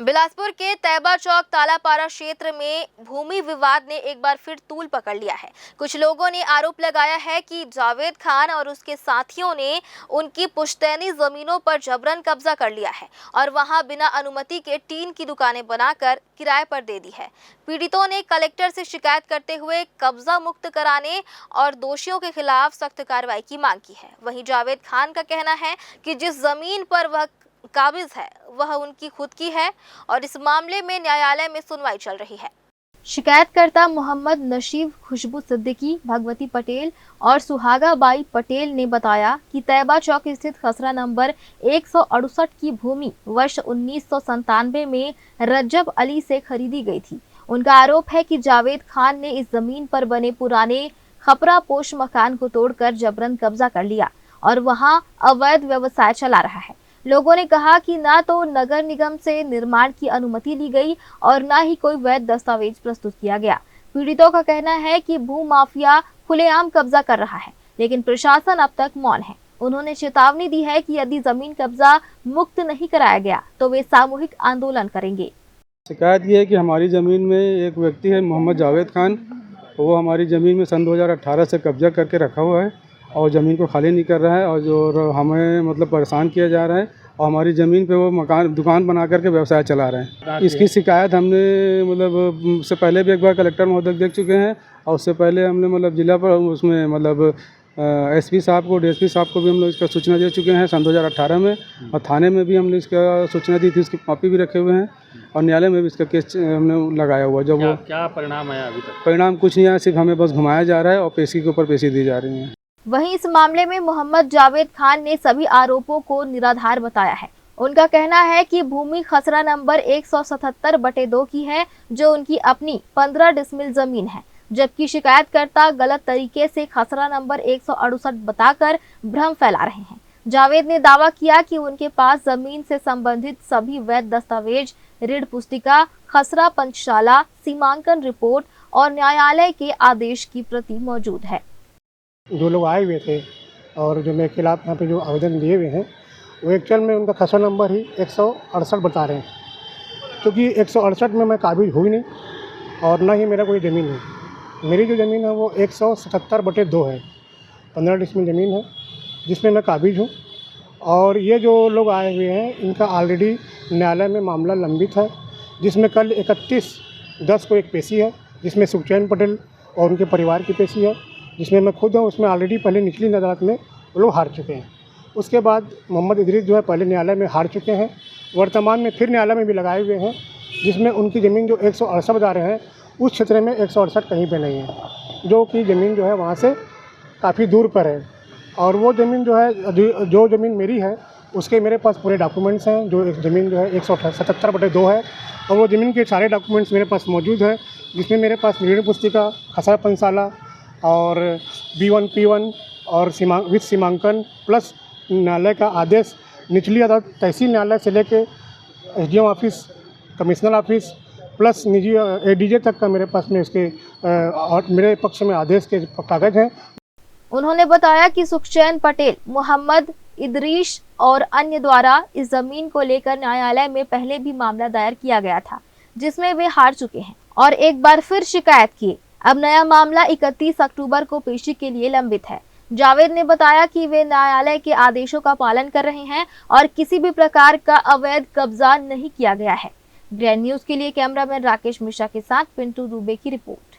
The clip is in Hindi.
बिलासपुर के तैयबा चौक तालापारा क्षेत्र में भूमि विवाद ने एक बार फिर तूल पकड़ लिया है। कुछ लोगों ने आरोप लगाया है कि जावेद खान और उसके साथियों ने उनकी पुश्तैनी जमीनों पर जबरन कब्जा कर लिया है और वहां बिना अनुमति के टीन की दुकानें बनाकर किराए पर दे दी है। पीड़ितों ने कलेक्टर से शिकायत करते हुए कब्जा मुक्त कराने और दोषियों के खिलाफ सख्त कार्रवाई की मांग की है। वहीं जावेद खान का कहना है कि जिस जमीन पर वह काबिज है वह उनकी खुद की है और इस मामले में न्यायालय में सुनवाई चल रही है। शिकायतकर्ता मोहम्मद नशीब, खुशबू सिद्दीकी, भगवती पटेल और सुहागा बाई पटेल ने बताया कि तैयबा चौक स्थित खसरा नंबर 168 की भूमि वर्ष 1997 में रज्जब अली से खरीदी गई थी। उनका आरोप है कि जावेद खान ने इस जमीन पर बने पुराने खपरा पोश मकान को तोड़कर जबरन कब्जा कर लिया और वहां अवैध व्यवसाय चला रहा है। लोगों ने कहा कि ना तो नगर निगम से निर्माण की अनुमति ली गई और ना ही कोई वैध दस्तावेज प्रस्तुत किया गया। पीड़ितों का कहना है कि भू माफिया खुलेआम कब्जा कर रहा है, लेकिन प्रशासन अब तक मौन है। उन्होंने चेतावनी दी है कि यदि जमीन कब्जा मुक्त नहीं कराया गया तो वे सामूहिक आंदोलन करेंगे। शिकायत ये है कि हमारी ज़मीन में एक व्यक्ति है मोहम्मद जावेद खान, वो हमारी ज़मीन में सन 2018 से कब्जा करके रखा हुआ है और ज़मीन को खाली नहीं कर रहा है और जो हमें मतलब परेशान किया जा रहा है और हमारी ज़मीन पे वो मकान दुकान बना करके व्यवसाय चला रहे हैं। इसकी शिकायत हमने मतलब उससे पहले भी एक बार कलेक्टर महोदय देख चुके हैं और उससे पहले हमने मतलब जिला पर उसमें मतलब एसपी साहब को, डीएसपी साहब को भी हम लोग इसका सूचना दे चुके हैं सन 2018 में और थाने में भी हमने इसका सूचना दी थी, उसकी कॉपी भी रखे हुए हैं और न्यायालय में भी इसका केस हमने लगाया हुआ। जब वो क्या परिणाम आया अभी तक? परिणाम कुछ नहीं आया, सिर्फ हमें बस घुमाया जा रहा है और पेशी के ऊपर पेशी दी जा रही है। वहीं इस मामले में मोहम्मद जावेद खान ने सभी आरोपों को निराधार बताया है। उनका कहना है कि भूमि खसरा नंबर 177/2 की है, जो उनकी अपनी 15 डिसमिल जमीन है, जबकि शिकायतकर्ता गलत तरीके से खसरा नंबर 168 बताकर भ्रम फैला रहे हैं। जावेद ने दावा किया कि उनके पास जमीन से संबंधित सभी वैध दस्तावेज, ऋण पुस्तिका, खसरा पंचशाला, सीमांकन रिपोर्ट और न्यायालय के आदेश की प्रति मौजूद है। जो लोग आए हुए थे और जो मेरे खिलाफ यहाँ पे जो आवेदन दिए हुए हैं वो एक्चुअल में उनका खसरा नंबर ही 168 बता रहे हैं, क्योंकि 168 में मैं काबिज हुई नहीं और ना ही मेरा कोई ज़मीन है। मेरी जो ज़मीन है वो 177/2 है, 15 डिसमिल ज़मीन है जिसमें मैं काबिज हूँ। और ये जो लोग आए हुए हैं इनका ऑलरेडी न्यायालय में मामला लंबित है, जिसमें कल 31/10 को एक पेशी है, जिसमें सुखचैन पटेल और उनके परिवार की पेशी है, जिसमें मैं खुद हूँ। उसमें ऑलरेडी पहले निचली अदालत में वो लोग हार चुके हैं। उसके बाद मोहम्मद इदरीस जो है पहले न्यायालय में हार चुके हैं, वर्तमान में फिर न्यायालय में भी लगाए हुए हैं, जिसमें उनकी ज़मीन जो 168 बता रहे हैं उस क्षेत्र में 168 कहीं पे नहीं है, जो कि ज़मीन जो है वहाँ से काफ़ी दूर पर है। और वो ज़मीन जो है जो ज़मीन मेरी है उसके मेरे पास पूरे डॉक्यूमेंट्स हैं। जो ज़मीन जो है 177/2 है और वो ज़मीन के सारे डॉक्यूमेंट्स मेरे पास मौजूद है, जिसमें मेरे पास ऋण पुस्तिका, खसरा पंचशाला और B1 P1 और सीमांकन प्लस न्यायालय का आदेश, निचली अदालत तहसील न्यायालय से लेके SDM office, commissioner office plus निजी ADJ तक का मेरे पास में इसके और मेरे पक्ष में आदेश के कागज हैं। उन्होंने बताया कि सुखचैन पटेल, मोहम्मद इदरीस और अन्य द्वारा इस जमीन को लेकर न्यायालय में पहले भी मामला दायर किया गया था, जिसमें वे हार चुके हैं और एक बार फिर शिकायत की। अब नया मामला 31 अक्टूबर को पेशी के लिए लंबित है। जावेद ने बताया कि वे न्यायालय के आदेशों का पालन कर रहे हैं और किसी भी प्रकार का अवैध कब्जा नहीं किया गया है। ग्रैंड न्यूज के लिए कैमरामैन राकेश मिश्रा के साथ पिंटू दुबे की रिपोर्ट।